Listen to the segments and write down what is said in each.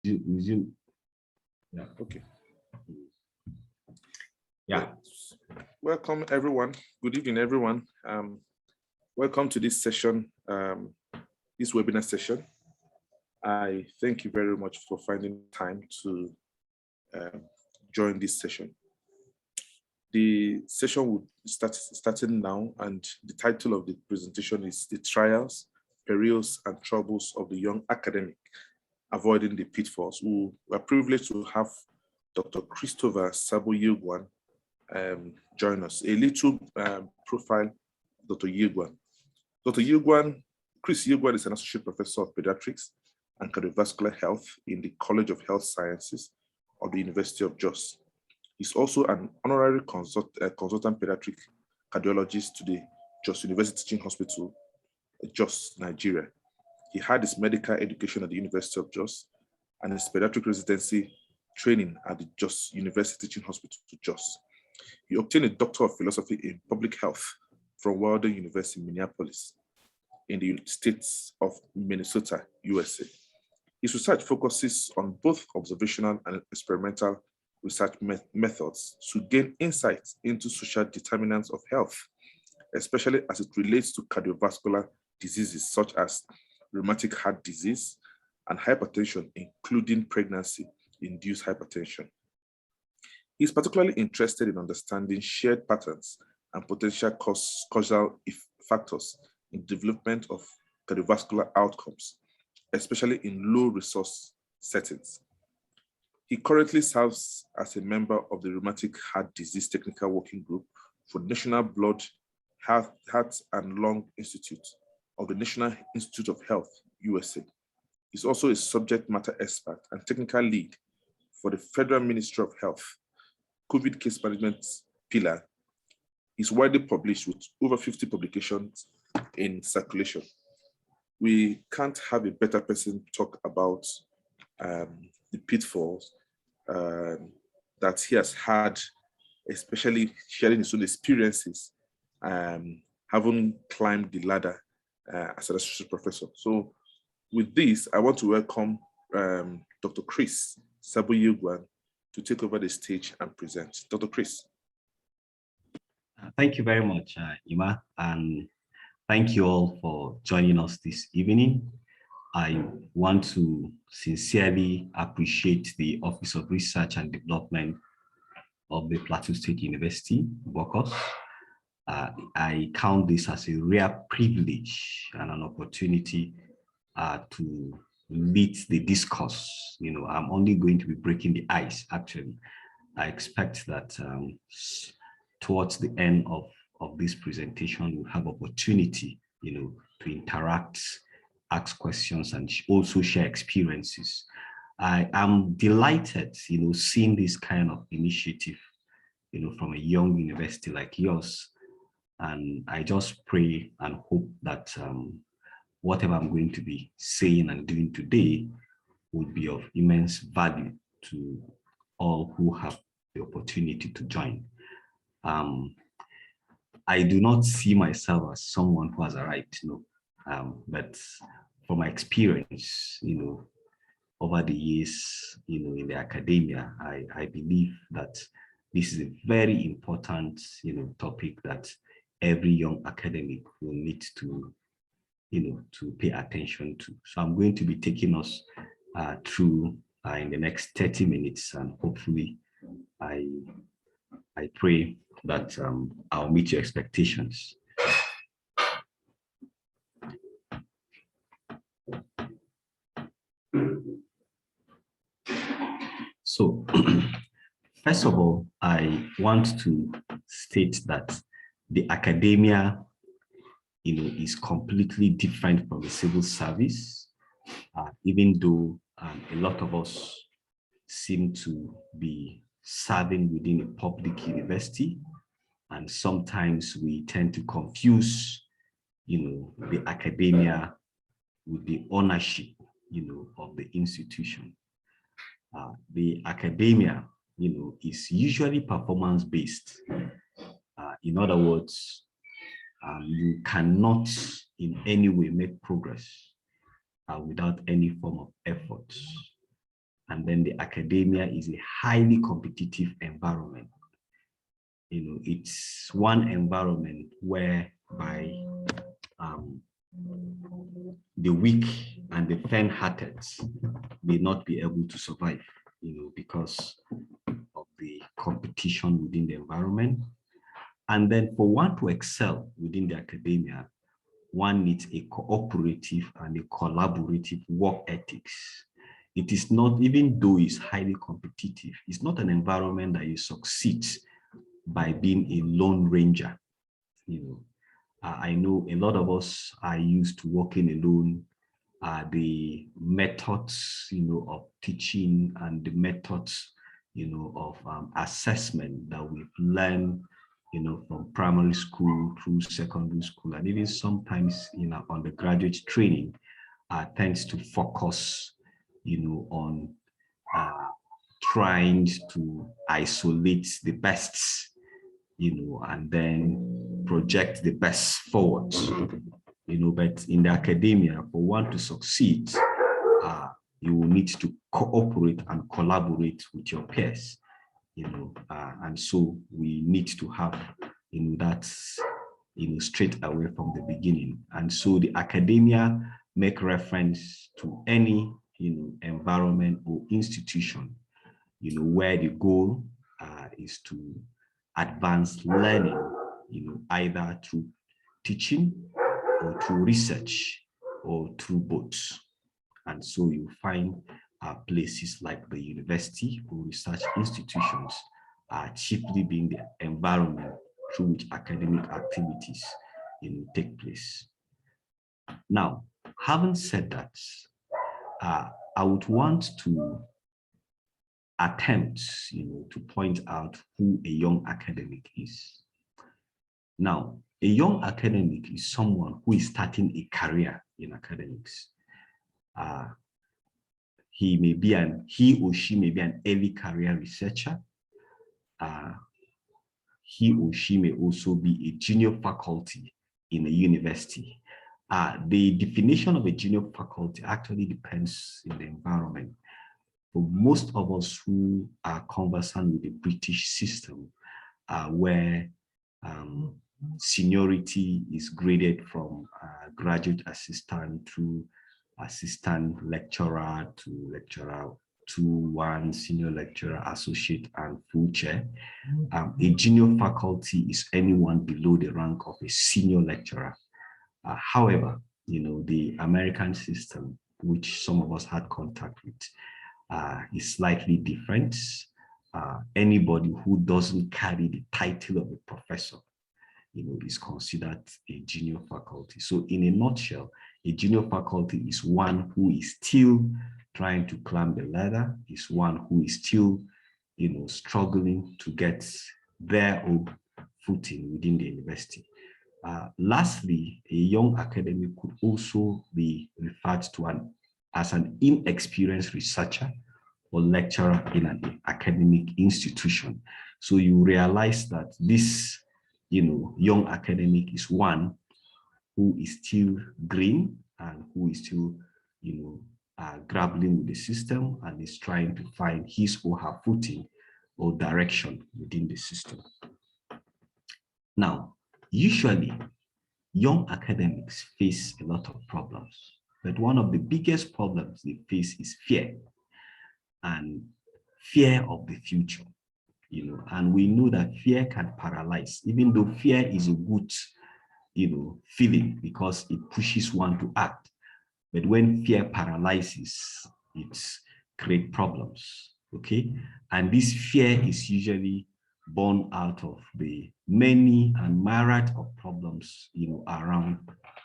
resume. Yeah. Okay. Yeah. Welcome, everyone. Good evening, everyone. Welcome to this session, this webinar session. I thank you very much for finding time to join this session. The session will starting now, and the title of the presentation is "The Trials, Perils, and Troubles of the Young Academic, Avoiding the Pitfalls." We are privileged to have Dr. Christopher Sabo Yilgwan join us. A little profile of Dr. Yilgwan. Dr. Yilgwan, Chris Yilgwan is an associate professor of pediatrics and cardiovascular health in the College of Health Sciences of the University of Jos. He's also an honorary consultant pediatric cardiologist to the Jos University Teaching Hospital, Jos, Nigeria. He had his medical education at the University of Jos and his pediatric residency training at the Jos University Teaching Hospital, Jos. He obtained a Doctor of Philosophy in Public Health from Walden University, Minneapolis, in the states of Minnesota, USA. His research focuses on both observational and experimental research methods to gain insights into social determinants of health, especially as it relates to cardiovascular diseases such as rheumatic heart disease and hypertension, including pregnancy-induced hypertension. He is particularly interested in understanding shared patterns and potential causal factors in development of cardiovascular outcomes, especially in low-resource settings. He currently serves as a member of the Rheumatic Heart Disease Technical Working Group for National Blood, Heart and Lung Institute of the National Institute of Health, USA. He's also a subject matter expert and technical lead for the Federal Ministry of Health COVID case management pillar. He's widely published with over 50 publications in circulation. We can't have a better person talk about the pitfalls that he has had, especially sharing his own experiences, having climbed the ladder as an associate professor. So with this, I want to welcome Dr. Chris Sabo Yilgwan to take over the stage and present. Dr. Chris. Thank you very much, Ima, and thank you all for joining us this evening. I want to sincerely appreciate the Office of Research and Development of the Plateau State University, BOCOS. I count this as a rare privilege and an opportunity to lead the discourse. You know, I'm only going to be breaking the ice, actually. I expect that towards the end of this presentation, we'll have opportunity, you know, to interact, ask questions, and also share experiences. I am delighted, you know, seeing this kind of initiative, you know, from a young university like yours. And I just pray and hope that whatever I'm going to be saying and doing today would be of immense value to all who have the opportunity to join. I do not see myself as someone who has arrived, you know, but from my experience, you know, over the years, you know, in the academia, I believe that this is a very important, you know, topic that every young academic will need to, you know, to pay attention to. So I'm going to be taking us through in the next 30 minutes, and hopefully I pray that I'll meet your expectations. So, first of all, I want to state that the academia, you know, is completely different from the civil service, even though a lot of us seem to be serving within a public university, and sometimes we tend to confuse, you know, the academia with the ownership, you know, of the institution. The academia, you know, is usually performance-based. In other words, you cannot in any way make progress without any form of effort. And then the academia is a highly competitive environment. It's one environment whereby the weak and the faint-hearted may not be able to survive, because of the competition within the environment. And then for one to excel within the academia, one needs a cooperative and a collaborative work ethics. It is not, even though it's highly competitive, it's not an environment that you succeed by being a lone ranger. I know a lot of us are used to working alone. The methods, of teaching and the methods, of assessment that we've learned, from primary school through secondary school, and even sometimes, undergraduate training, tends to focus, on trying to isolate the best, and then project the best forward. But in the academia, for one to succeed, you will need to cooperate and collaborate with your peers, and so we need to have, that, straight away from the beginning. And so the academia make reference to any, environment or institution, where the goal is to advance learning, either through teaching or through research or through both. And so you find places like the university or research institutions chiefly being the environment through which academic activities take place. Now, having said that, I would want to attempt, to point out who a young academic is. Now, a young academic is someone who is starting a career in academics. He or she may be an early career researcher. He or she may also be a junior faculty in a university. The definition of a junior faculty actually depends in the environment. For most of us who are conversant with the British system, where seniority is graded from graduate assistant to assistant lecturer to lecturer to one senior lecturer, associate, and full chair. A junior faculty is anyone below the rank of a senior lecturer. However, the American system, which some of us had contact with, is slightly different. Anybody who doesn't carry the title of a professor, is considered a junior faculty. So in a nutshell, a junior faculty is one who is still trying to climb the ladder, is one who is still, struggling to get their own footing within the university. Lastly, a young academic could also be referred to as an inexperienced researcher or lecturer in an academic institution. So you realize that this, young academic is one who is still green and who is still, grappling with the system and is trying to find his or her footing or direction within the system. Now, usually, young academics face a lot of problems, but one of the biggest problems they face is fear, and fear of the future. And we know that fear can paralyze, even though fear is a good, feeling because it pushes one to act. But when fear paralyzes, it creates problems, okay? And this fear is usually born out of the many and myriad of problems, around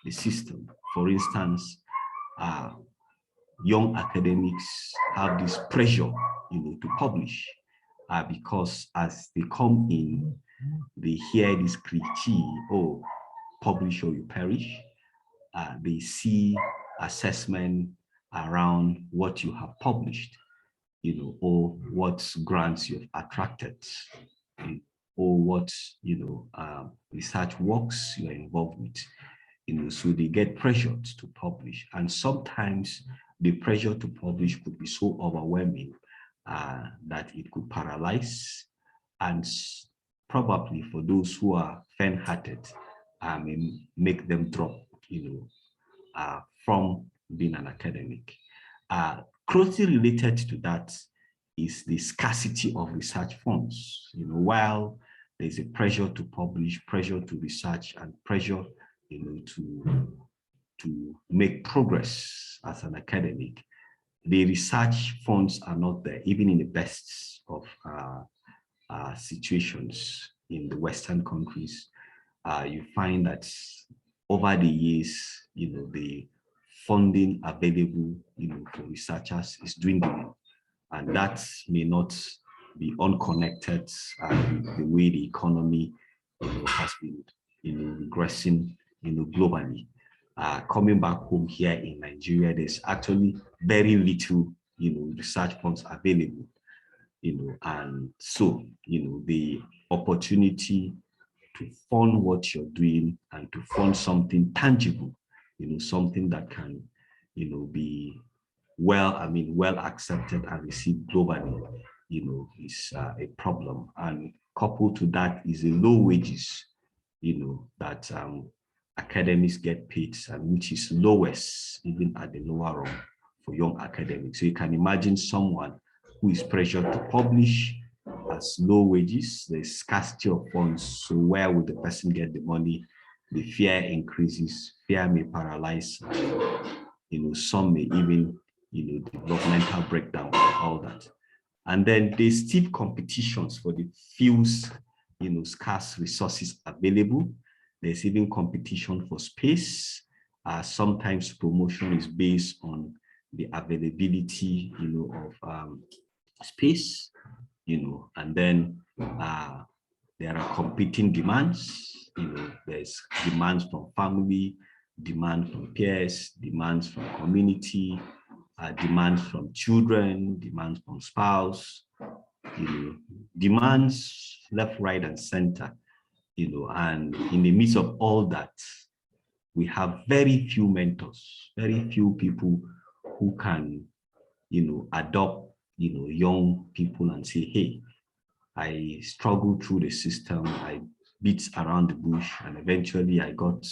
the system. For instance, young academics have this pressure, to publish, because as they come in, they hear this critique, oh, publish or you perish. They see assessment around what you have published, or what grants you've attracted, or what, research works you're involved with. So they get pressured to publish. And sometimes the pressure to publish could be so overwhelming that it could paralyze, and probably for those who are faint-hearted, make them drop, from being an academic. Closely related to that is the scarcity of research funds. While there's a pressure to publish, pressure to research, and pressure, to make progress as an academic, the research funds are not there, even in the best of situations in the Western countries. You find that over the years, the funding available, for researchers is dwindling, and that may not be unconnected with the way the economy, has been, regressing, globally. Coming back home here in Nigeria, there's actually very little, research funds available, and so, the opportunity to fund what you're doing and to fund something tangible, something that can, be well accepted and received globally, is a problem. And coupled to that is the low wages, that academics get paid, and which is lowest even at the lower rung for young academics. So you can imagine someone who is pressured to publish, has low wages, there's scarcity of funds. So where would the person get the money? The fear increases, fear may paralyze, some may even, develop mental breakdown and all that. And then there's stiff competitions for the few, scarce resources available. There's even competition for space. Sometimes promotion is based on the availability, of space, and then there are competing demands. There's demands from family, demand from peers, demands from community, demands from children, demands from spouse, demands left, right, and center. And in the midst of all that, we have very few mentors, very few people who can, adopt, young people and say, hey, I struggled through the system, I beat around the bush, and eventually I got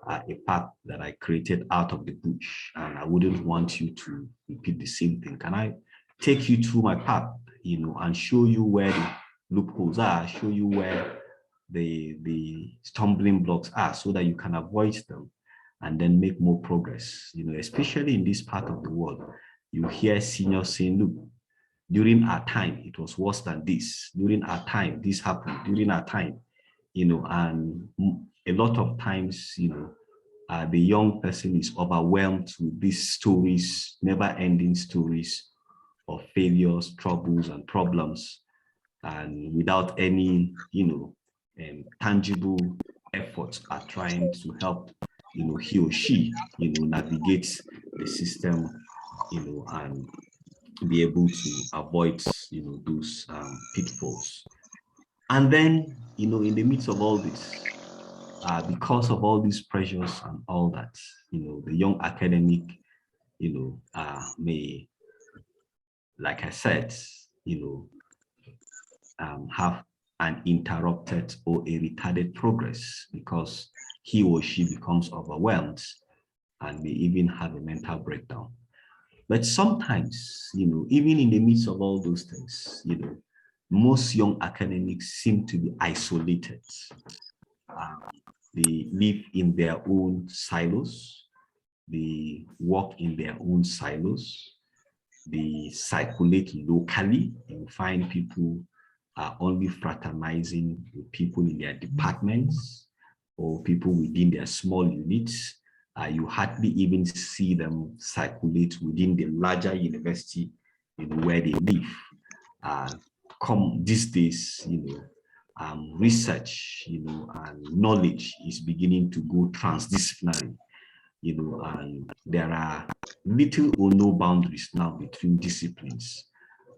a path that I created out of the bush, and I wouldn't want you to repeat the same thing. Can I take you through my path, and show you where the loopholes are, show you where the stumbling blocks are, so that you can avoid them and then make more progress. Especially in this part of the world, you hear seniors saying, look, during our time, it was worse than this. During our time, this happened. During our time, and a lot of times, the young person is overwhelmed with these stories, never-ending stories of failures, troubles, and problems, and without any, tangible efforts at trying to help, he or she, navigate the system, and be able to avoid, those pitfalls. And then, in the midst of all this, because of all these pressures and all that, the young academic, may, like I said, have an interrupted or a retarded progress, because he or she becomes overwhelmed and may even have a mental breakdown. But sometimes, even in the midst of all those things, most young academics seem to be isolated. They live in their own silos. They work in their own silos. They circulate locally. You find people are only fraternizing with people in their departments or people within their small units. You hardly even see them circulate within the larger university, where they live. Come these days, research, and knowledge is beginning to go transdisciplinary, and there are little or no boundaries now between disciplines.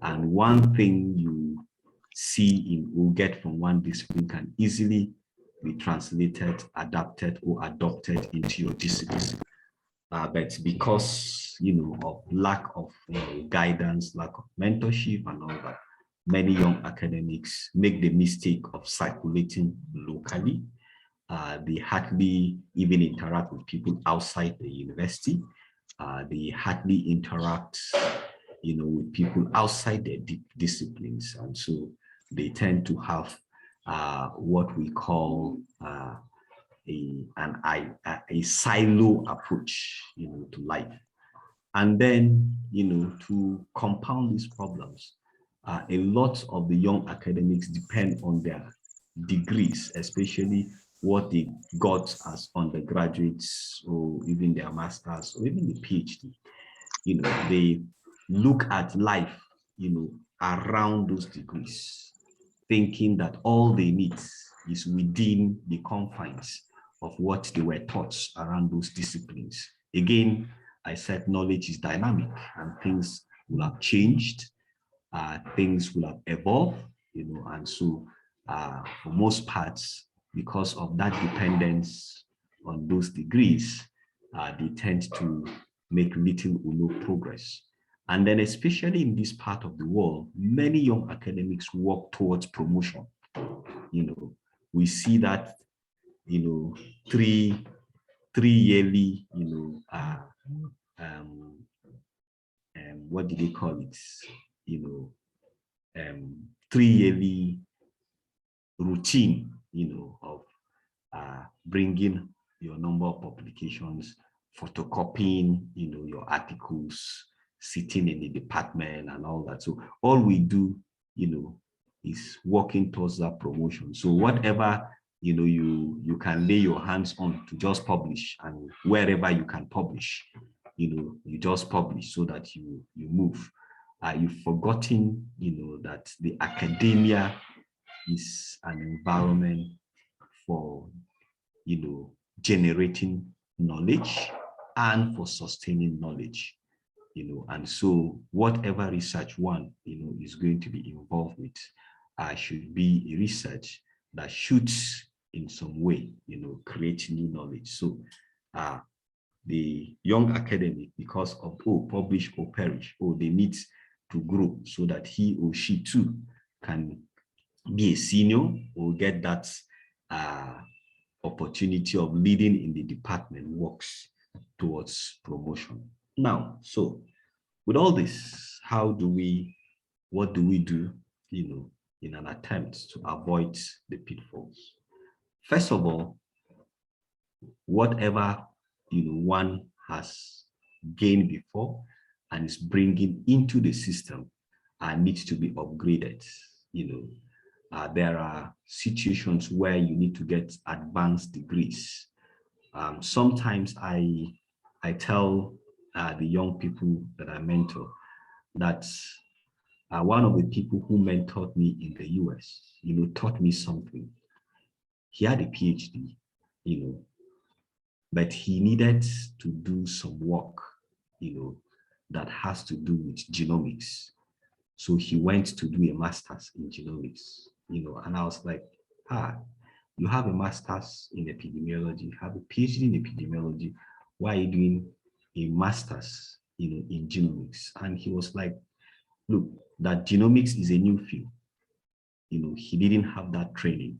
And one thing you see or get from one discipline can easily be translated, adapted, or adopted into your discipline. But because, of lack of guidance, lack of mentorship and all that, many young academics make the mistake of circulating locally. They hardly even interact with people outside the university. They hardly interact, with people outside their disciplines. And so they tend to have what we call a silo approach, to life. And then, to compound these problems, a lot of the young academics depend on their degrees, especially what they got as undergraduates or even their masters or even the PhD. They look at life, around those degrees, thinking that all they need is within the confines of what they were taught around those disciplines. Again, I said knowledge is dynamic and things will have changed, things will have evolved, and so for most parts, because of that dependence on those degrees, they tend to make little or no progress. And then especially in this part of the world, many young academics work towards promotion. We see that, three yearly, what do they call it? 3 yearly routine, of bringing your number of publications, photocopying, your articles, sitting in the department and all that. So all we do, is working towards that promotion. So whatever, you can lay your hands on to just publish, and wherever you can publish, you just publish so that you move. You've forgotten, that the academia is an environment for, generating knowledge and for sustaining knowledge, and so whatever research one, is going to be involved with, should be a research that shoots in some way, create new knowledge. So the young academic, because of, publish or perish, they need to grow so that he or she too can be a senior or get that opportunity of leading in the department, works towards promotion. Now, so with all this, what do we do, in an attempt to avoid the pitfalls? First of all, whatever, one has gained before and is bringing into the system needs to be upgraded. There are situations where you need to get advanced degrees. Sometimes I tell the young people that I mentor that one of the people who mentored me in the US, taught me something. He had a PhD, but he needed to do some work, that has to do with genomics. So he went to do a master's in genomics, and I was like, you have a master's in epidemiology, you have a PhD in epidemiology, why are you doing a master's, in genomics? And he was like, look, that genomics is a new field. He didn't have that training,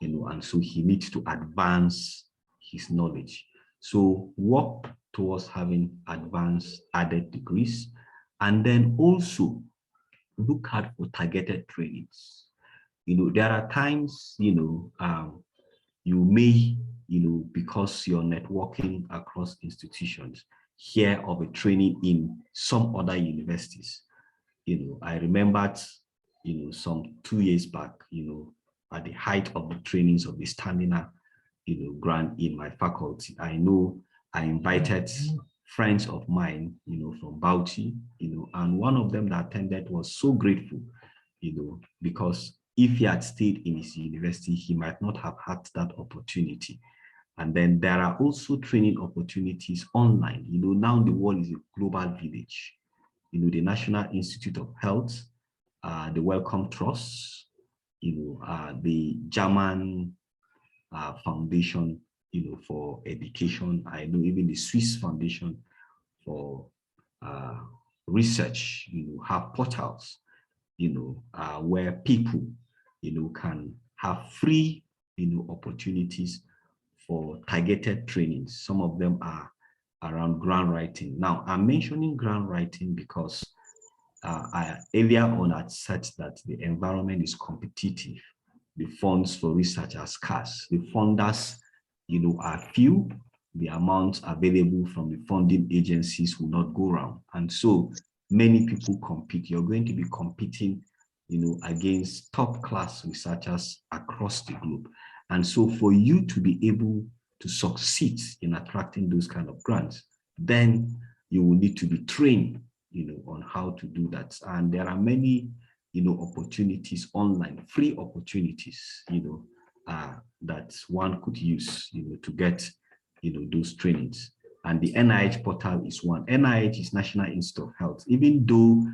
and so he needs to advance his knowledge. So work towards having advanced added degrees, and then also look out for targeted trainings. There are times, you may, because you're networking across institutions, hear of a training in some other universities. I remembered, some 2 years back, at the height of the trainings of the stamina, grant in my faculty, I know I invited friends of mine, from Bauchi, and one of them that attended was so grateful, because if he had stayed in his university, he might not have had that opportunity. And then there are also training opportunities online. Now the world is a global village. The National Institute of Health, the Wellcome Trust, the German Foundation for education. I know even the Swiss Foundation for research, have portals, where people, can have free, opportunities for targeted trainings. Some of them are around grant writing. Now, I'm mentioning grant writing because earlier on I said that the environment is competitive. The funds for research are scarce. The funders, are few. The amounts available from the funding agencies will not go around. And so many people compete. You're going to be competing, against top class researchers across the globe. And so for you to be able to succeed in attracting those kind of grants, then you will need to be trained, on how to do that. And there are many, opportunities online, free opportunities, that one could use, to get, those trainings. And the NIH portal is one. NIH is National Institute of Health. Even though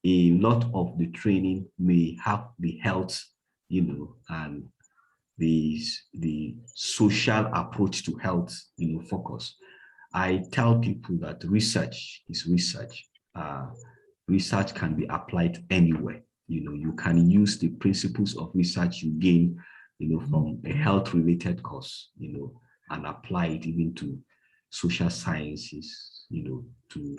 a lot of the training may have the health, and the social approach to health, focus. I tell people that research is research. Research can be applied anywhere. You can use the principles of research you gain, from a health-related course, and apply it even to social sciences, to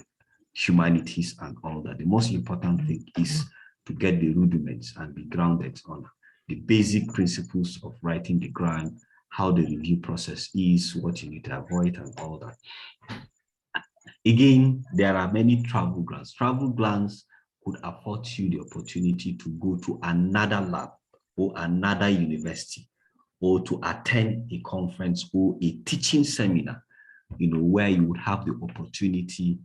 humanities and all that. The most important thing is to get the rudiments and be grounded on the basic principles of writing the grant, how the review process is, what you need to avoid, and all that. Again, there are many travel grants. Travel grants could afford you the opportunity to go to another lab or another university, or to attend a conference or a teaching seminar, where you would have the opportunity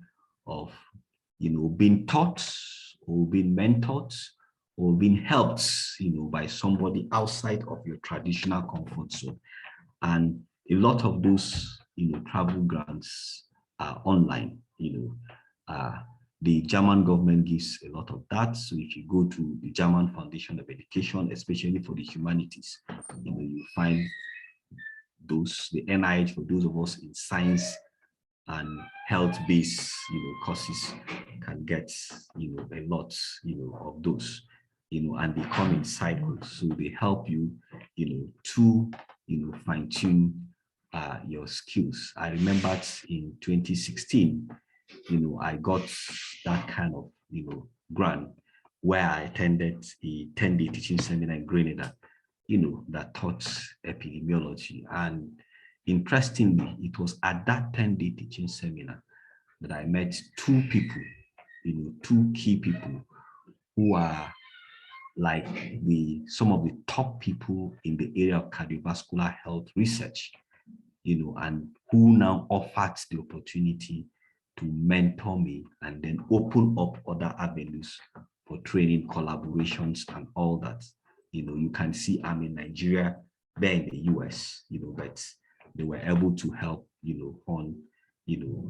of, being taught or being mentored or being helped, by somebody outside of your traditional comfort zone. And a lot of those, travel grants are online. The German government gives a lot of that. So if you go to the German Foundation of Education, especially for the humanities, you find those, the NIH for those of us in science and health-based, courses can get, a lot, of those, and they come in cycles. So they help you, to, fine-tune your skills. I remember in 2016, I got that kind of, grant where I attended a 10-day teaching seminar in Grenada, that taught epidemiology. And interestingly, it was at that 10-day teaching seminar that I met two people, two key people who are like some of the top people in the area of cardiovascular health research, and who now offered the opportunity to mentor me and then open up other avenues for training, collaborations, and all that. You can see I'm in Nigeria, they're in the US, but they were able to help, on,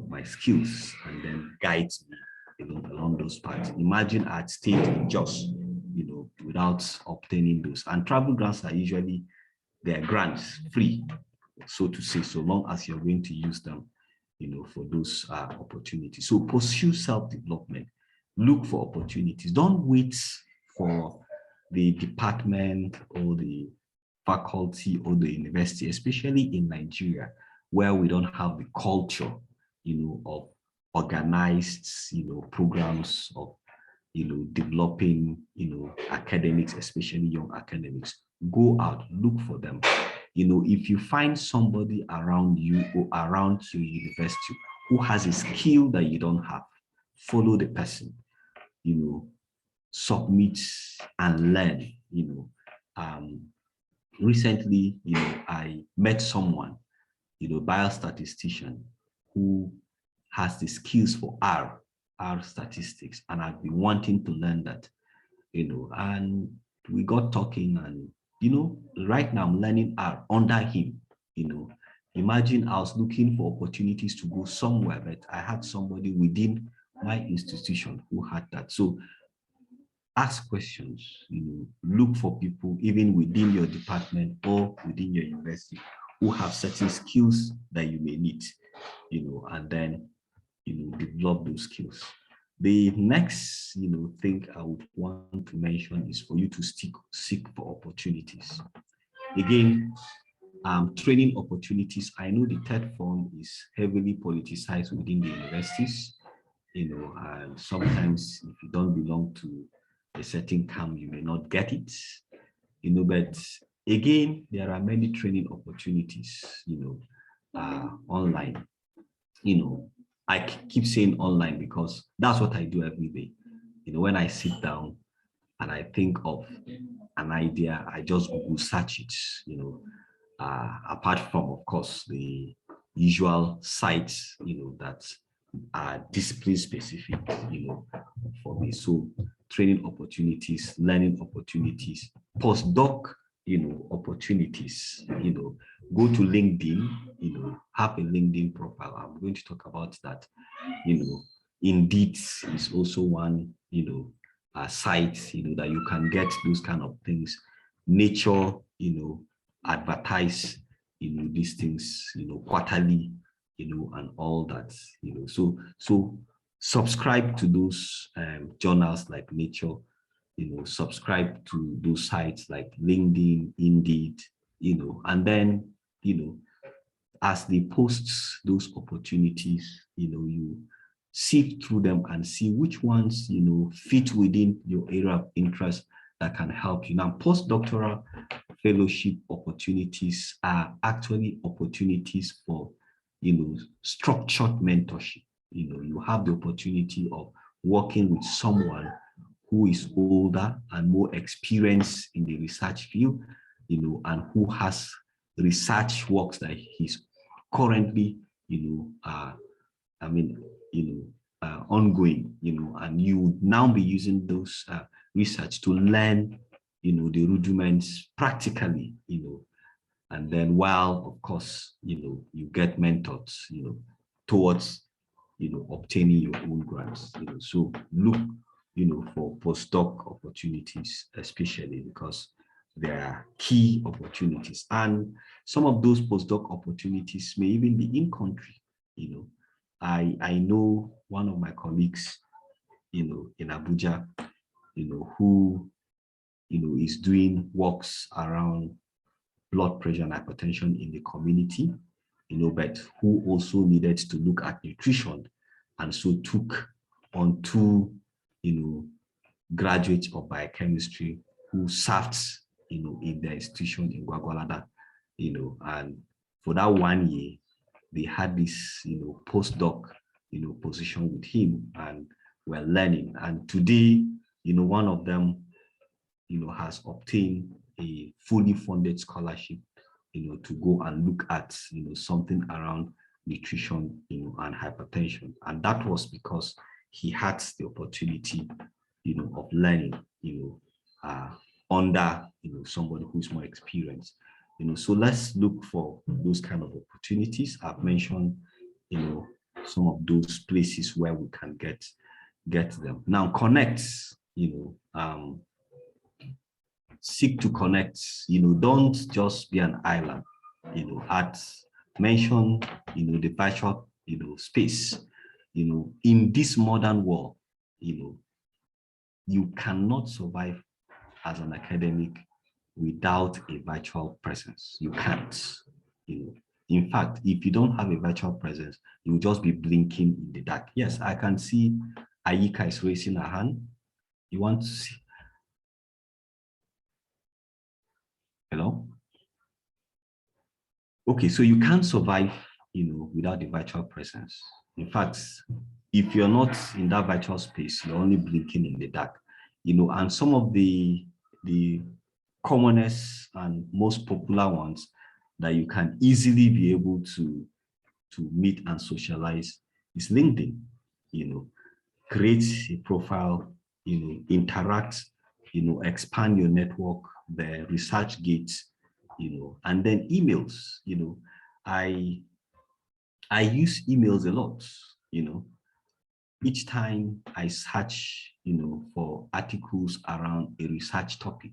my skills and then guide me, along those paths. Imagine I'd stayed in Jos, without obtaining those. And travel grants are usually, they're grants, free, so to say, so long as you're going to use them, for those opportunities. So pursue self-development, look for opportunities. Don't wait for the department or the faculty or the university, especially in Nigeria, where we don't have the culture, of organized, programs of, developing, academics, especially young academics. Go out, look for them. If you find somebody around you or around your university who has a skill that you don't have, follow the person, submit and learn. Recently, I met someone, biostatistician, who has the skills for R statistics, and I've been wanting to learn that, and we got talking, and right now I'm learning R under him. Imagine I was looking for opportunities to go somewhere, but I had somebody within my institution who had that. So ask questions, look for people even within your department or within your university who have certain skills that you may need, and then, develop those skills. The next, thing I would want to mention is for you to seek for opportunities. Again, training opportunities. I know the third form is heavily politicized within the universities, and sometimes if you don't belong to a certain camp, you may not get it, but again, there are many training opportunities, online. I keep saying online because that's what I do every day. When I sit down and I think of an idea, I just Google search it, apart from, of course, the usual sites, that are discipline specific, for me. So training opportunities, learning opportunities, postdoc, opportunities, go to LinkedIn, have a LinkedIn profile. I'm going to talk about that. Indeed is also one, site, that you can get those kind of things. Nature, advertise, these things, quarterly, and all that, so subscribe to those journals like Nature, subscribe to those sites like LinkedIn, Indeed, and then, as they post those opportunities, you sift through them and see which ones, fit within your area of interest that can help you. Now, postdoctoral fellowship opportunities are actually opportunities for, structured mentorship. You have the opportunity of working with someone who is older and more experienced in the research field, and who has research works that he's currently, ongoing, and you would now be using those research to learn, the rudiments practically, and then while, of course, you get mentored, towards, obtaining your own grants, so look, for postdoc opportunities, especially because they are key opportunities. And some of those postdoc opportunities may even be in country. I know one of my colleagues, in Abuja, who, is doing works around blood pressure and hypertension in the community, but who also needed to look at nutrition, and so took on two, graduates of biochemistry who served, in their institution in Gwagwalada, and for that 1 year, they had this, postdoc, position with him, and were learning. And today, one of them, has obtained a fully funded scholarship, to go and look at, something around nutrition, and hypertension. And that was because he had the opportunity, of learning, under, somebody who's more experienced. So let's look for those kind of opportunities. I've mentioned, some of those places where we can get them. Now, connect, seek to connect, don't just be an island, mention, the virtual, space, in this modern world, you cannot survive as an academic without a virtual presence. You can't. In fact, if you don't have a virtual presence, you'll just be blinking in the dark. Yes, I can see Ayika is raising her hand. You want to see? Hello? Okay, so you can't survive, without the virtual presence. In fact, if you're not in that virtual space, you're only blinking in the dark. And some of the commonest and most popular ones that you can easily be able to meet and socialize is LinkedIn. Create a profile, interact, expand your network, the research gates, and then emails. I use emails a lot. Each time I search, for articles around a research topic,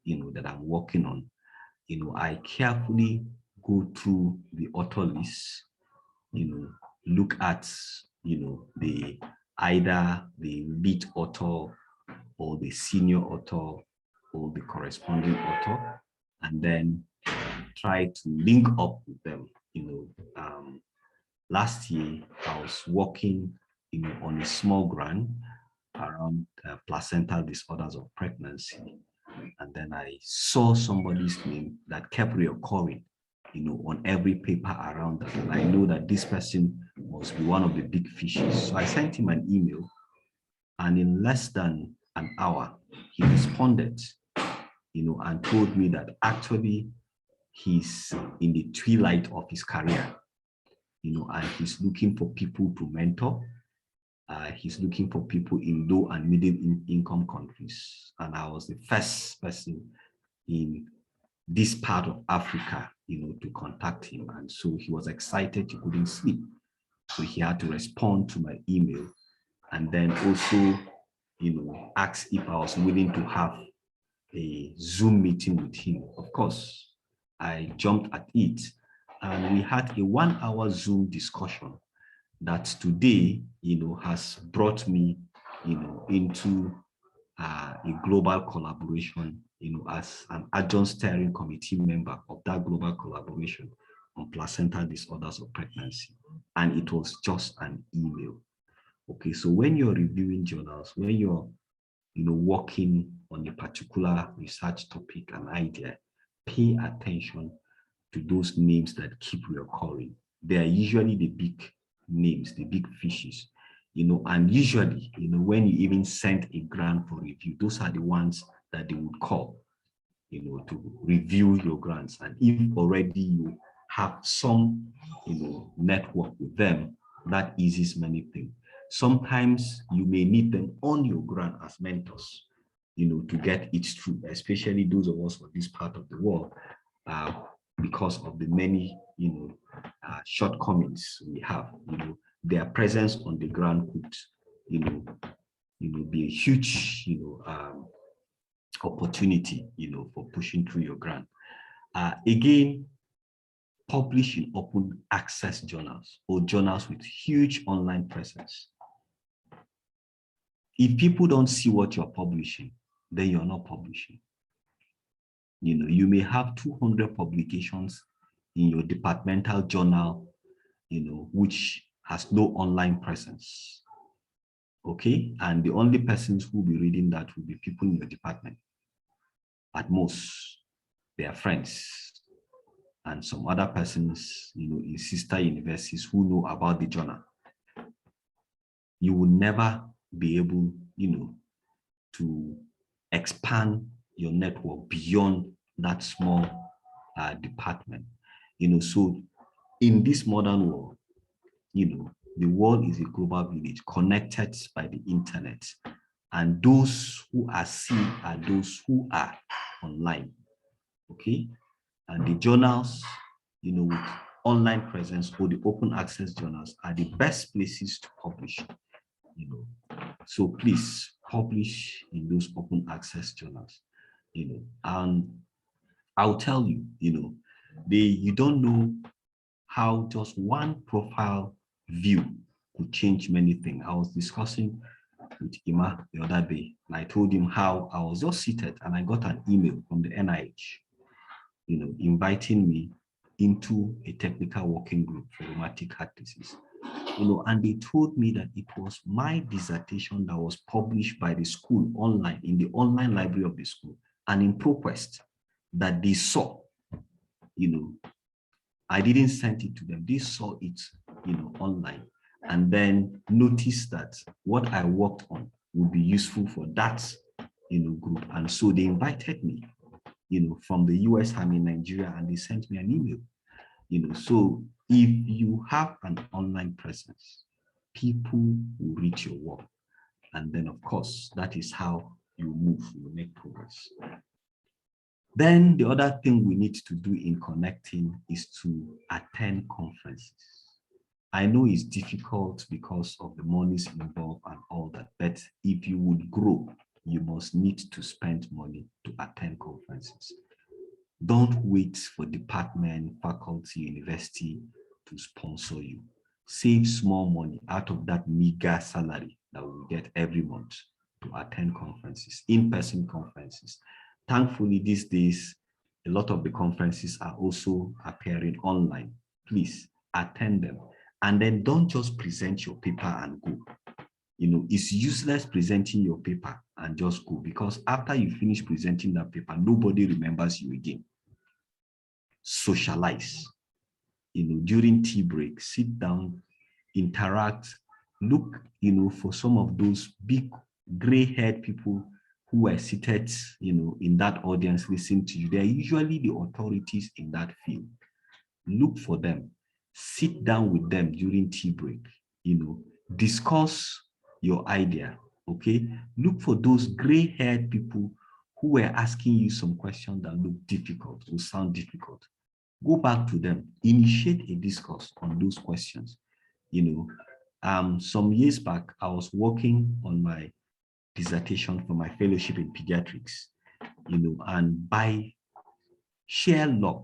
that I'm working on, I carefully go through the author list, look at, the either the lead author or the senior author or the corresponding author, and then try to link up with them. Last year I was working on a small grant around placental disorders of pregnancy, and then I saw somebody's name that kept reoccurring, on every paper around that, and I know that this person must be one of the big fishes. So I sent him an email, and in less than an hour, he responded, and told me that actually he's in the twilight of his career, and he's looking for people to mentor. He's looking for people in low and middle income countries. And I was the first person in this part of Africa, to contact him. And so he was excited, he couldn't sleep. So he had to respond to my email, and then also, ask if I was willing to have a Zoom meeting with him. Of course, I jumped at it, and we had a 1-hour Zoom discussion that today, has brought me, into a global collaboration, as an adjunct steering committee member of that global collaboration on placental disorders of pregnancy. And it was just an email. Okay, so when you're reviewing journals, when you're, working on a particular research topic and idea, pay attention to those names that keep recurring. They are usually the big names, the big fishes, and usually, when you even send a grant for review, those are the ones that they would call, to review your grants. And if already you have some, network with them, that eases many things. Sometimes you may need them on your grant as mentors, to get it through, especially those of us from this part of the world, because of the many, shortcomings we have. Their presence on the ground could, be a huge, opportunity, for pushing through your grant. Again, publish in open access journals or journals with huge online presence. If people don't see what you're publishing, then you're not publishing. You may have 200 publications in your departmental journal, which has no online presence. Okay, and the only persons who will be reading that will be people in your department. At most, their friends and some other persons, in sister universities who know about the journal. You will never be able, to expand your network beyond that small department. So in this modern world, the world is a global village connected by the internet, and those who are seen are those who are online. Okay, and the journals, with online presence or the open access journals are the best places to publish. So please publish in those open access journals. And I'll tell you, you don't know how just one profile view could change many things. I was discussing with Ima the other day, and I told him how I was just seated and I got an email from the NIH, inviting me into a technical working group for rheumatic heart disease. And they told me that it was my dissertation that was published by the school online, in the online library of the school, and in ProQuest, that they saw. I didn't send it to them. They saw it, online, and then noticed that what I worked on would be useful for that, group. And so they invited me, from the US. I'm in Nigeria, and they sent me an email. So if you have an online presence, people will read your work. And then, of course, that is how you move, you make progress. Then the other thing we need to do in connecting is to attend conferences. I know it's difficult because of the monies involved and all that, but if you would grow, you must need to spend money to attend conferences. Don't wait for department, faculty, university to sponsor you. Save small money out of that meager salary that we get every month to attend conferences, in-person conferences. Thankfully, these days, a lot of the conferences are also appearing online. Please attend them. And then don't just present your paper and go. It's useless presenting your paper and just go, because after you finish presenting that paper, nobody remembers you again. Socialize. During tea break, sit down, interact, look, for some of those big gray-haired people who are seated, in that audience listening to you. They're usually the authorities in that field. Look for them, sit down with them during tea break, discuss your idea, okay? Look for those gray-haired people who were asking you some questions that look difficult or sound difficult. Go back to them, initiate a discourse on those questions. Some years back, I was working on my dissertation for my fellowship in pediatrics, and by sheer luck,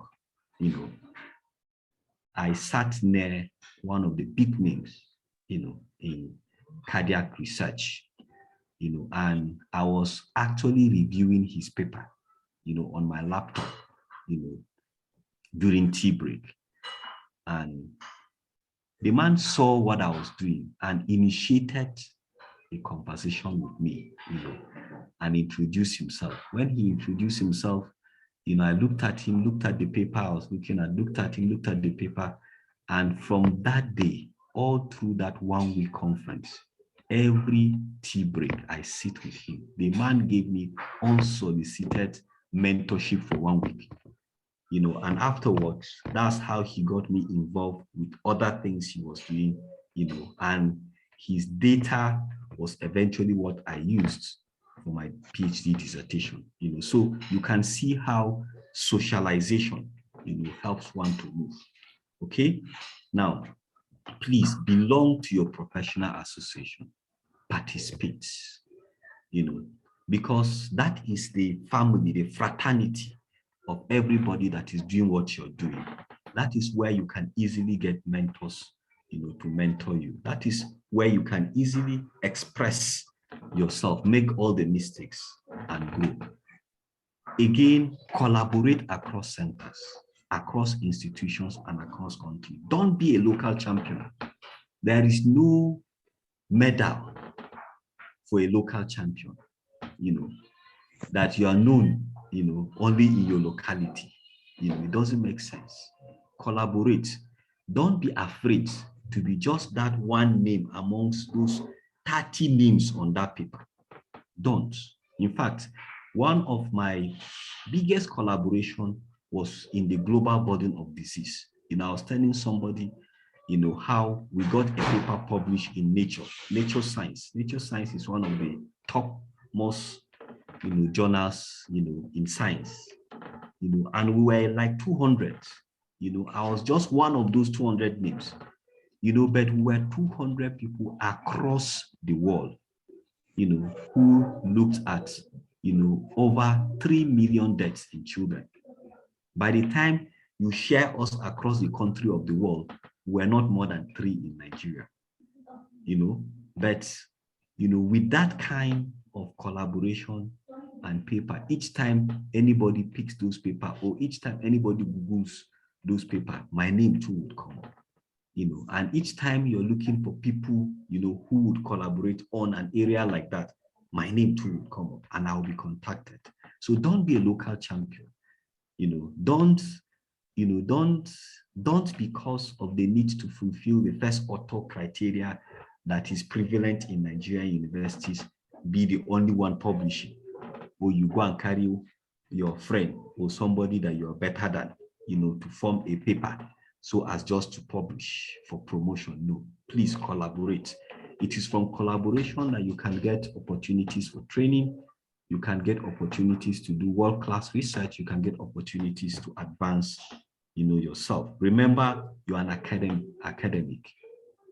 I sat near one of the big names, in cardiac research, and I was actually reviewing his paper, on my laptop, during tea break. And the man saw what I was doing and initiated a conversation with me, and introduced himself. When he introduced himself, I looked at him, looked at the paper I was looking at, looked at him, looked at the paper. And from that day, all through that 1 week conference, every tea break, I sit with him. The man gave me unsolicited mentorship for 1 week. And afterwards, that's how he got me involved with other things he was doing, and his data was eventually what I used for my PhD dissertation, so you can see how socialization, helps one to move, okay? Now, please belong to your professional association, participate, because that is the family, the fraternity of everybody that is doing what you're doing. That is where you can easily get mentors, to mentor you. That is where you can easily express yourself, make all the mistakes and grow. Again, collaborate across centers, across institutions, and across countries. Don't be a local champion. There is no medal for a local champion, that you are known, only in your locality. It doesn't make sense. Collaborate. Don't be afraid to be just that one name amongst those 30 names on that paper. Don't. In fact, one of my biggest collaboration was in the global burden of disease. I was telling somebody, how we got a paper published in Nature Science. Nature Science is one of the top most journals, in science, and we were like 200, I was just one of those 200 names, but we were 200 people across the world, who looked at, over 3 million deaths in children. By the time you share us across the country of the world, we're not more than 3 in Nigeria, but, with that kind of collaboration and paper, each time anybody picks those paper, or each time anybody Googles those paper, my name too would come up, and each time you're looking for people, who would collaborate on an area like that, my name too would come up and I'll be contacted. So don't be a local champion, don't because of the need to fulfill the first author criteria that is prevalent in Nigerian universities, be the only one publishing, or you go and carry your friend or somebody that you're better than, to form a paper so as just to publish for promotion. No, please collaborate. It is from collaboration that you can get opportunities for training, you can get opportunities to do world-class research, you can get opportunities to advance, yourself. Remember, you're an academic.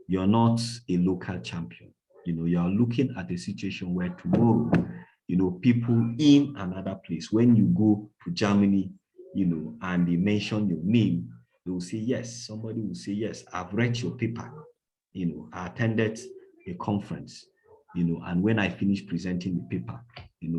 You're not a local champion. You are looking at a situation where tomorrow, people in another place, when you go to Germany, and they mention your name, they will say, yes, somebody will say, yes, I've read your paper. I attended a conference, and when I finished presenting the paper,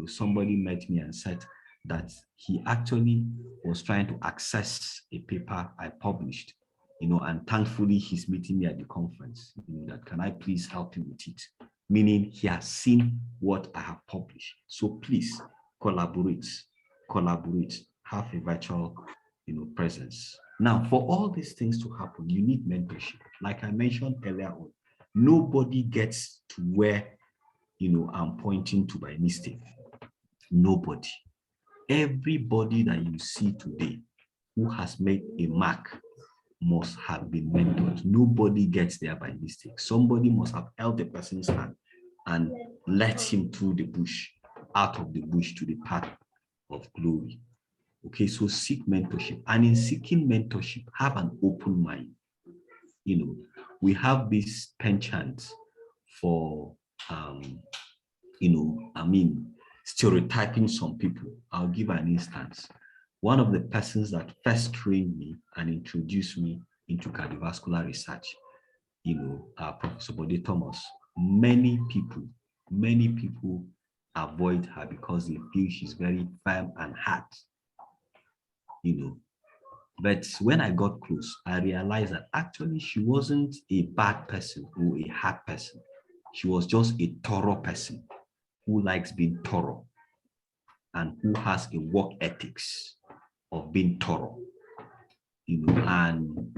somebody met me and said that he actually was trying to access a paper I published, and thankfully he's meeting me at the conference, that can I please help him with it? Meaning he has seen what I have published. So please collaborate, have a virtual, presence. Now, for all these things to happen, you need mentorship. Like I mentioned earlier on, nobody gets to where, I'm pointing to by mistake. Nobody. Everybody that you see today who has made a mark must have been mentored. Nobody gets there by mistake. Somebody must have held the person's hand and led him through the bush, out of the bush to the path of glory. Okay, so seek mentorship. And in seeking mentorship, have an open mind. We have this penchant for, stereotyping some people. I'll give an instance. One of the persons that first trained me and introduced me into cardiovascular research, Professor Bode Thomas, many people avoid her because they feel she's very firm and hard, But when I got close, I realized that actually she wasn't a bad person or a hard person. She was just a thorough person who likes being thorough and who has a work ethics of being thorough, and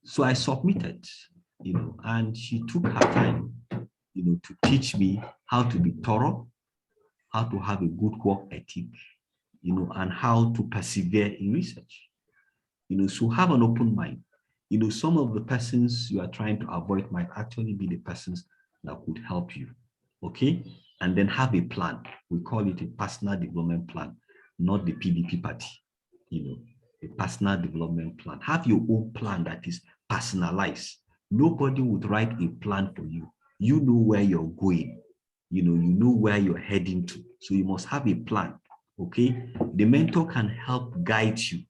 so I submitted, and she took her time, to teach me how to be thorough, how to have a good work ethic, and how to persevere in research. So have an open mind. Some of the persons you are trying to avoid might actually be the persons that could help you, okay? And then have a plan. We call it a personal development plan, not the PDP party, a personal development plan. Have your own plan that is personalized. Nobody would write a plan for you. You know where you're going. You know where you're heading to. So you must have a plan, okay? The mentor can help guide you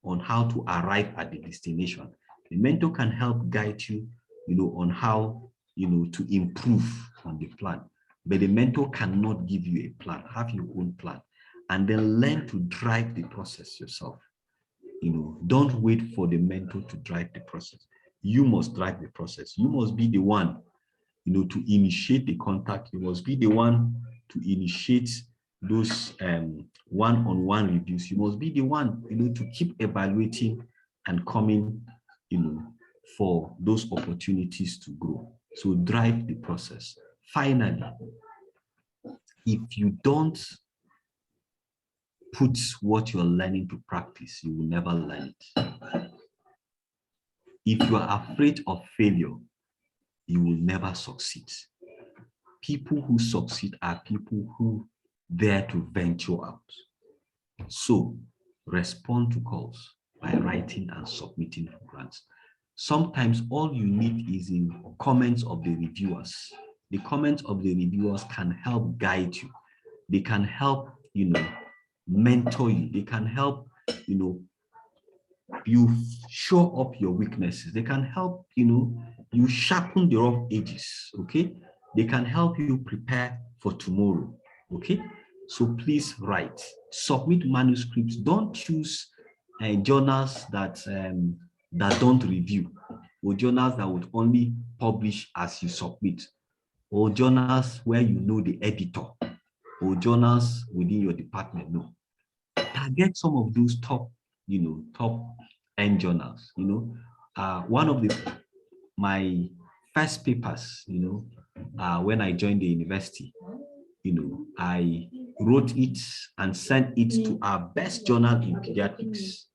on how to arrive at the destination. The mentor can help guide you, on how, to improve on the plan. But the mentor cannot give you a plan. Have your own plan. And then learn to drive the process yourself. Don't wait for the mentor to drive the process. You must drive the process. You must be the one, to initiate the contact. You must be the one to initiate those one-on-one reviews. You must be the one, to keep evaluating and coming, for those opportunities to grow. So drive the process. Finally, if you don't put what you're learning to practice, you will never learn it. If you are afraid of failure, you will never succeed. People who succeed are people who dare to venture out. So respond to calls by writing and submitting for grants. Sometimes all you need is in comments of the reviewers. The comments of the reviewers can help guide you. They can help, mentor you. They can help, you show up your weaknesses. They can help, you sharpen the rough edges, okay? They can help you prepare for tomorrow, okay? So please write, submit manuscripts. Don't choose journals that don't review, or journals that would only publish as you submit, or journals where the editor, or journals within your department. No, target some of those top end journals. One of my first papers, when I joined the university, I wrote it and sent it to our best journal in pediatrics.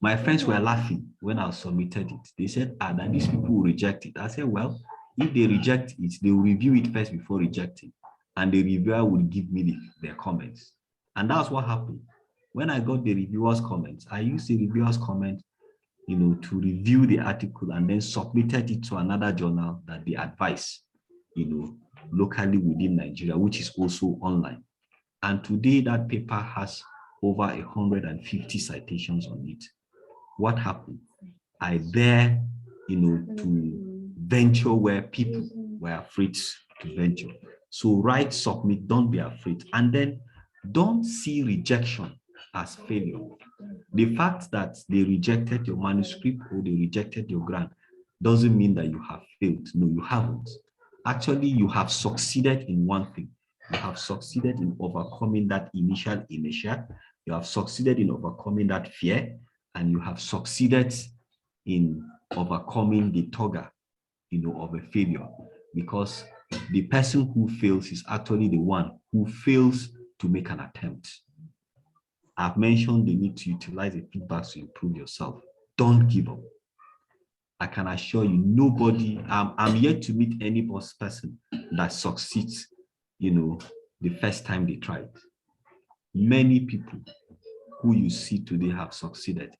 My friends were laughing when I submitted it. They said, that these people will reject it. I said, well, if they reject it, they will review it first before rejecting. And the reviewer will give me their comments. And that's what happened. When I got the reviewer's comments, I used the reviewer's comment, to review the article and then submitted it to another journal that they advise, locally within Nigeria, which is also online. And today that paper has over 150 citations on it. What happened? I dare, to venture where people were afraid to venture. So write, submit, don't be afraid. And then don't see rejection as failure. The fact that they rejected your manuscript or they rejected your grant doesn't mean that you have failed. No, you haven't. Actually, you have succeeded in one thing. You have succeeded in overcoming that initial inertia. You have succeeded in overcoming that fear, and you have succeeded in overcoming the tugger, of a failure, because the person who fails is actually the one who fails to make an attempt. I've mentioned the need to utilize the feedback to improve yourself. Don't give up. I can assure you, nobody, I'm yet to meet any person that succeeds, the first time they tried. Many people who you see today have succeeded,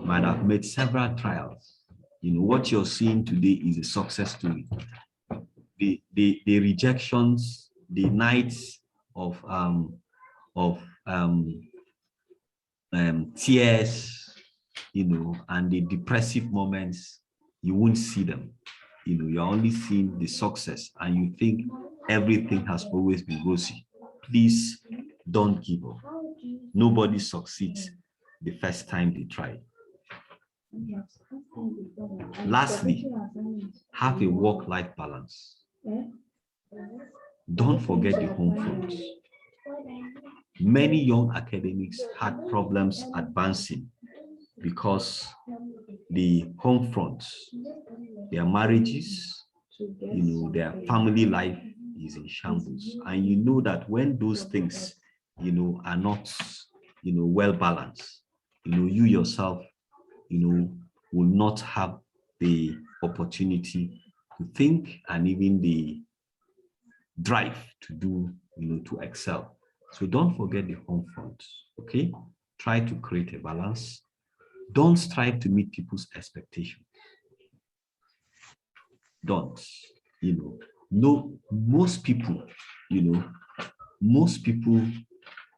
might have made several trials. What you're seeing today is a success story. The rejections, the nights of tears, and the depressive moments, you won't see them. You're only seeing the success, and you think everything has always been rosy. Please don't give up. Nobody succeeds the first time they try. Lastly, have a work-life balance. Don't forget the home front. Many young academics had problems advancing because the home front, their marriages, their family life is in shambles. And you know that when those things, are not, well balanced, you yourself, will not have the opportunity to think and even the drive to do, to excel. So don't forget the home front, okay? Try to create a balance. Don't strive to meet people's expectations. Don't, no, most people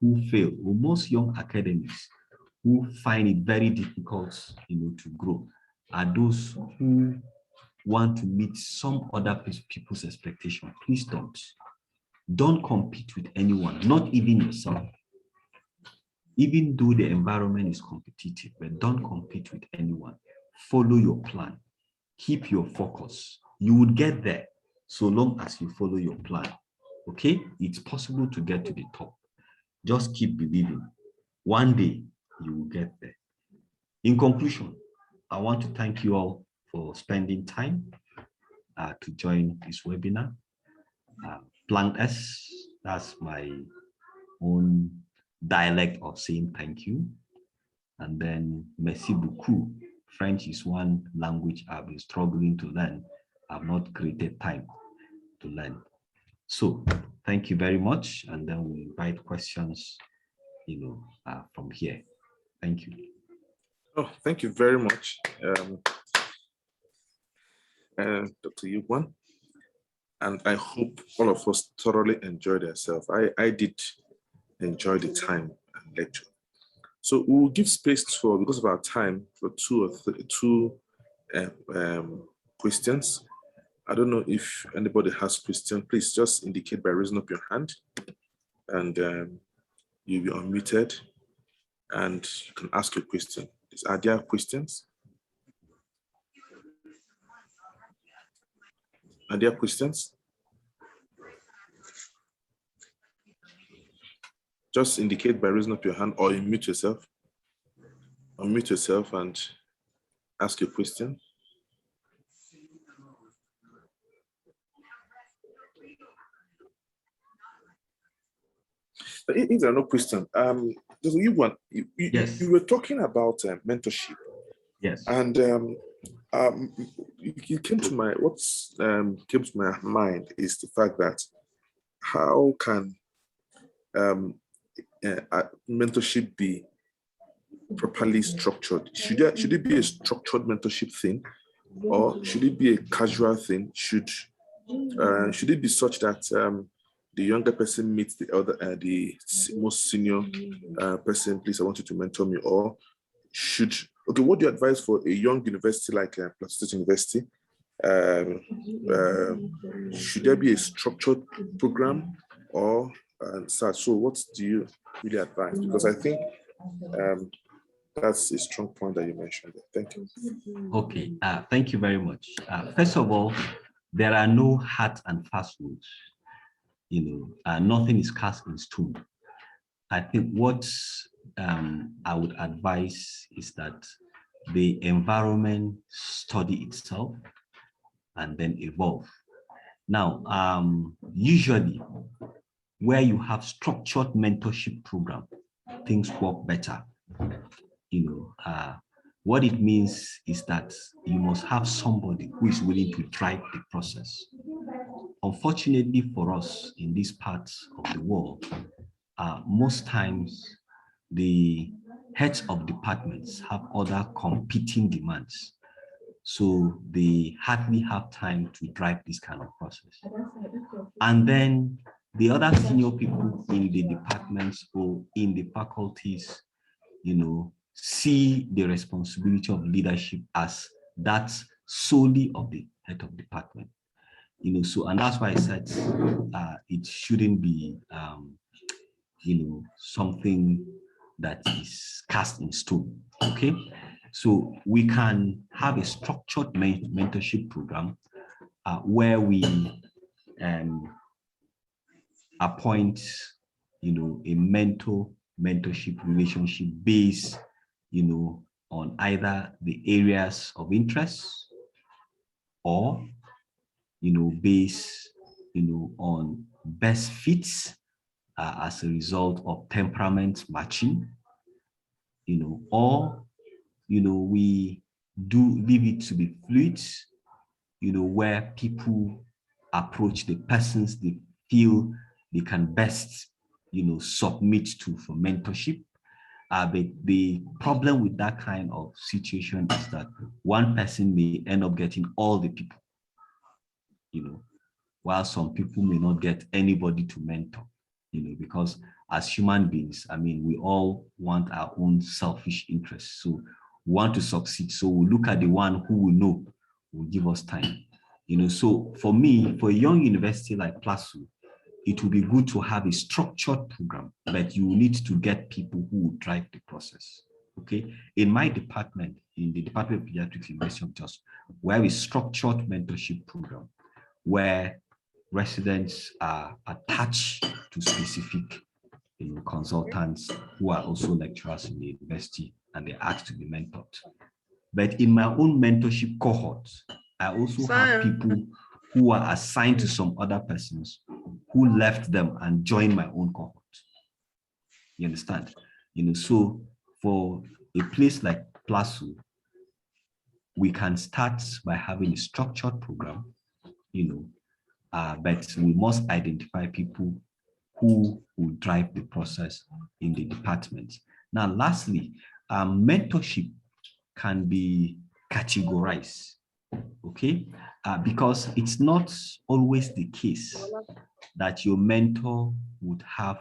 who fail, or most young academics who find it very difficult, to grow, are those who want to meet some other people's expectation. Please don't. Don't compete with anyone, not even yourself. Even though the environment is competitive, but don't compete with anyone. Follow your plan. Keep your focus. You would get there so long as you follow your plan. Okay? It's possible to get to the top. Just keep believing. One day, you will get there. In conclusion, I want to thank you all for spending time to join this webinar. Plank S, that's my own dialect of saying thank you. And then merci beaucoup. French is one language I've been struggling to learn. I've not created time to learn. So thank you very much. And then we'll invite questions, from here. Thank you. Oh, thank you very much, Dr. Yilgwan. And I hope all of us thoroughly enjoyed ourselves. I did enjoy the time and lecture. So we'll give space for, because of our time, for two questions. I don't know if anybody has questions. Please just indicate by raising up your hand, and you'll be unmuted, and you can ask your question. Are there questions? Are there questions? Just indicate by raising up your hand, or unmute yourself. Unmute yourself and ask your question. But if there are no questions, Yes. you were talking about mentorship. Yes. And you came to my, came to my mind is the fact that how can mentorship be properly structured? Should it be a structured mentorship thing, or should it be a casual thing? Should it be such that the younger person meets the elder, the most senior person, please, I want you to mentor me, or what do you advise for a young university like Plateau State University? Should there be a structured program or such? So what do you really advise? Because I think that's a strong point that you mentioned there. Thank you. Okay, thank you very much. First of all, there are no hard and fast rules. Nothing is cast in stone. I think what I would advise is that the environment study itself and then evolve. Now, usually where you have structured mentorship program, things work better. What it means is that you must have somebody who is willing to drive the process. Unfortunately for us in these parts of the world, most times the heads of departments have other competing demands. So they hardly have time to drive this kind of process. And then the other senior people in the departments or in the faculties, see the responsibility of leadership as that's solely of the head of department. So, and that's why I said it shouldn't be, something that is cast in stone, okay? So we can have a structured mentorship program where we appoint, a mentorship relationship based, on either the areas of interest or, based, on best fits as a result of temperament matching, or, we do leave it to be fluid, where people approach the persons they feel they can best, submit to for mentorship. But the problem with that kind of situation is that one person may end up getting all the people, while some people may not get anybody to mentor, because as human beings, we all want our own selfish interests. So we want to succeed. So we look at the one who we know will give us time. So for me, for a young university like PLASU, it will be good to have a structured program, but you need to get people who will drive the process. Okay. In my department, in the Department of Pediatrics, University of Jos, we have a structured mentorship program where residents are attached to specific consultants who are also lecturers in the university, and they're asked to be mentored. But in my own mentorship cohort, I also have people who are assigned to some other persons who left them and joined my own cohort. You understand? So for a place like PLASU, we can start by having a structured program, but we must identify people who will drive the process in the department. Now, lastly, mentorship can be categorized, okay? Because it's not always the case that your mentor would have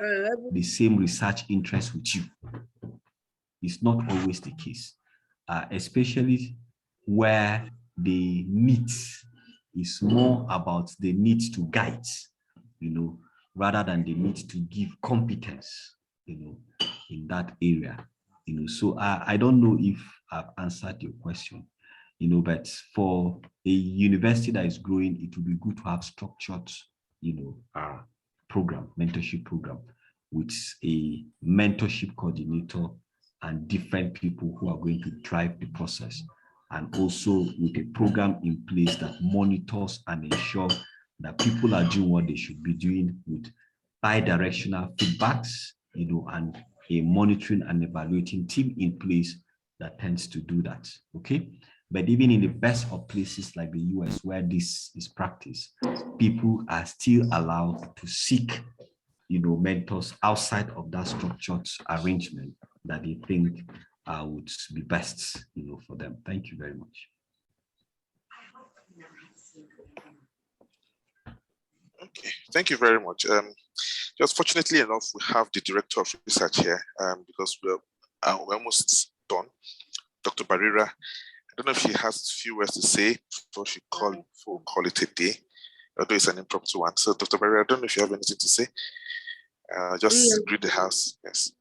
the same research interest with you. It's not always the case, especially where the need is more about the need to guide, rather than the need to give competence, in that area. So I don't know if I've answered your question, but for a university that is growing, it will be good to have structured, program, mentorship program, with a mentorship coordinator and different people who are going to drive the process, and also with a program in place that monitors and ensures that people are doing what they should be doing, with bi-directional feedbacks, and a monitoring and evaluating team in place that tends to do that, okay? But even in the best of places like the US, where this is practiced, people are still allowed to seek, mentors outside of that structured arrangement that they think would be best, for them. Thank you very much. Okay, thank you very much. Just fortunately enough, we have the director of research here because we're almost done. Dr. Barira, I don't know if she has a few words to say before she call it a day, although it's an impromptu one. So Dr. Barira, I don't know if you have anything to say. Just greet the house. Yes.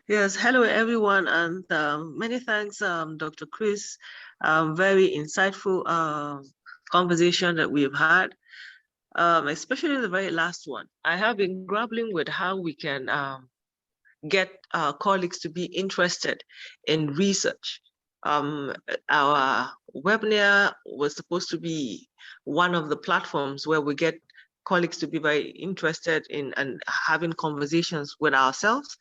Yes, hello everyone, and many thanks, Dr. Chris. Very insightful conversation that we've had, especially the very last one. I have been grappling with how we can get our colleagues to be interested in research. Our webinar was supposed to be one of the platforms where we get colleagues to be very interested in and having conversations with ourselves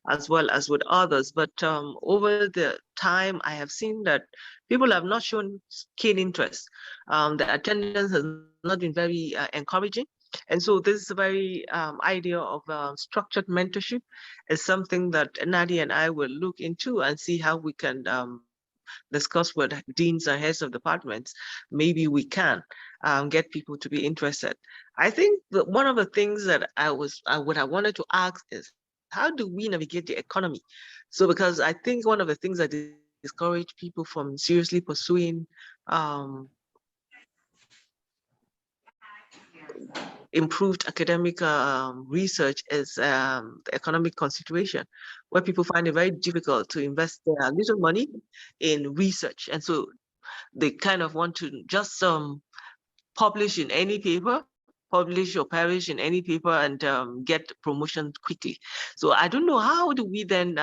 as well as with others. But over the time, I have seen that people have not shown keen interest. The attendance has not been very encouraging. And so this very idea of structured mentorship is something that Nadia and I will look into and see how we can discuss with deans and heads of departments. Maybe we can get people to be interested. I think that one of the things that I wanted to ask is, how do we navigate the economy? So, because I think one of the things that discourage people from seriously pursuing improved academic research is the economic situation, where people find it very difficult to invest their little money in research. And so they kind of want to just publish in any paper, publish or perish in any paper, and get promotion quickly. So I don't know, how do we then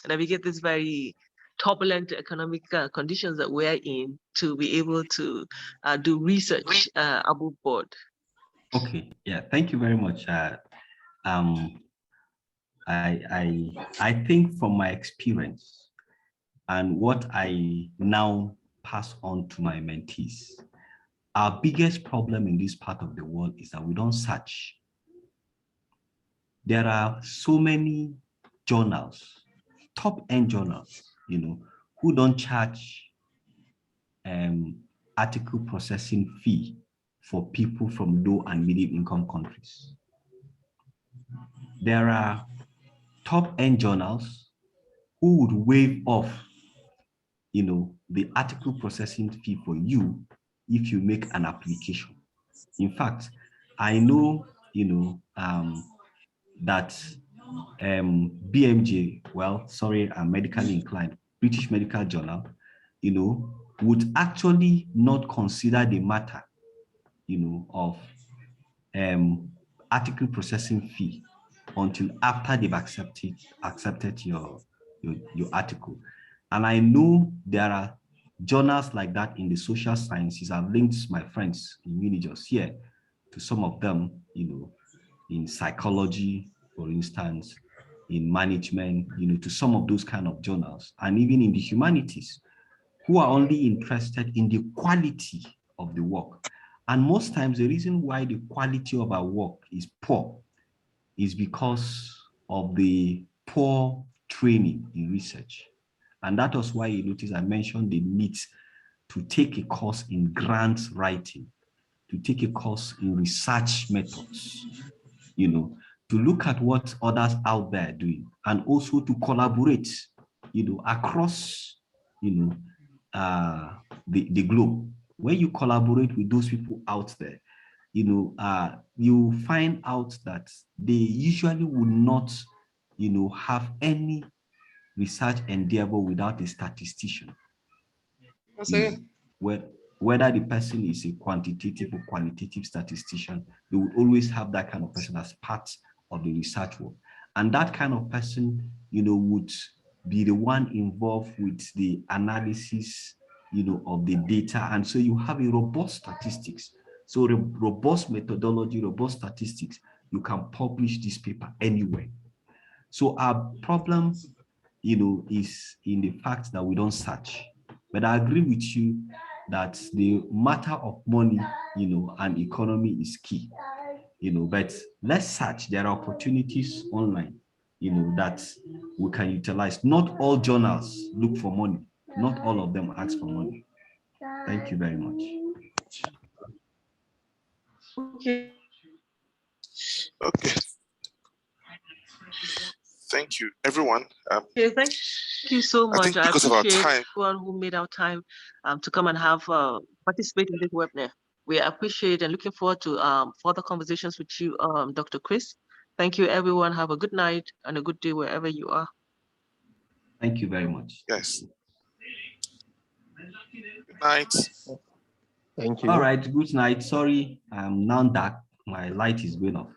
navigate this very turbulent economic conditions that we're in to be able to do research above board? Okay, yeah, thank you very much. I think from my experience and what I now pass on to my mentees, our biggest problem in this part of the world is that we don't search. There are so many journals, top-end journals, who don't charge article processing fee for people from low and medium income countries. There are top-end journals who would waive off, the article processing fee for you if you make an application. In fact, I know, that BMJ, I'm medically inclined, British Medical Journal, would actually not consider the matter, of article processing fee until after they've accepted your article. And I know there are journals like that in the social sciences. I've linked my friends in Unijust here to some of them, in psychology, for instance, in management, to some of those kind of journals, and even in the humanities, who are only interested in the quality of the work. And most times the reason why the quality of our work is poor is because of the poor training in research. And that was why you notice I mentioned the need to take a course in grant writing, to take a course in research methods, to look at what others out there are doing, and also to collaborate, across, the globe. When you collaborate with those people out there, you find out that they usually would not, have any research endeavor without a statistician. Whether the person is a quantitative or qualitative statistician, they would always have that kind of person as part of the research work. And that kind of person, would be the one involved with the analysis, of the data. And so you have a robust statistics. So robust methodology, robust statistics, you can publish this paper anywhere. So our problem, is in the fact that we don't search. But I agree with you that the matter of money, and economy is key, but let's search. There are opportunities online, that we can utilize. Not all journals look for money. Not all of them ask for money. Thank you very much. Okay. Okay. Thank you, everyone. Okay, thank you so I much. think I because of our appreciate time, everyone who made our time to come and have participate in this webinar. We appreciate and looking forward to further conversations with you, Dr. Chris. Thank you, everyone. Have a good night and a good day wherever you are. Thank you very much. yes. Good night. Thank you. All right, good night. Sorry, I'm now dark. My light is going off.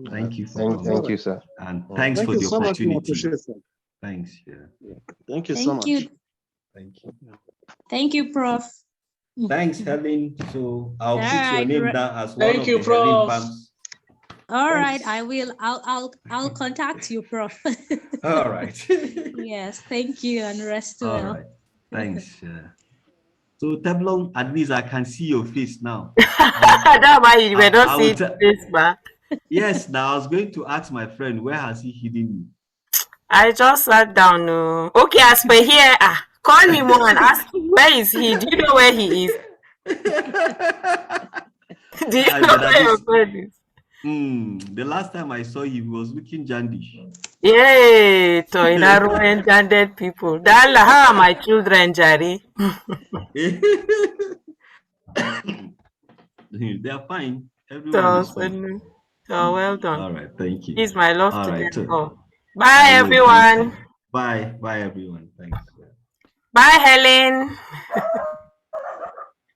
Thank you Thank you, sir. And thanks Thank for you the so much. We opportunity. appreciate it. Thanks. Yeah. Thank you so much. Thank you. Thank you, Prof. Thanks, Helen. So I'll All put your right, name down as one Thank of you, the Helen Prof. Palms. All right, Thanks. I will. I'll contact you, Prof. All right. Yes, thank you, and rest well. All right. Thanks. So Teflon, at least I can see your face now. That's why you were not seeing this back. Yes, now I was going to ask my friend, where has he hidden you? I just sat down. Okay, as per here, call him and ask him where is he. Do you know where he is? Do you know where your friend is? The last time I saw you, he was looking jandish. Yay, Toinaru engendered people. Dala, how are my children, Jari? They are fine. Everyone is fine. So well done. All right, thank you. It's my love All to right. them all. Bye, everyone. Bye. Bye, everyone. Thanks. Bye, Helen.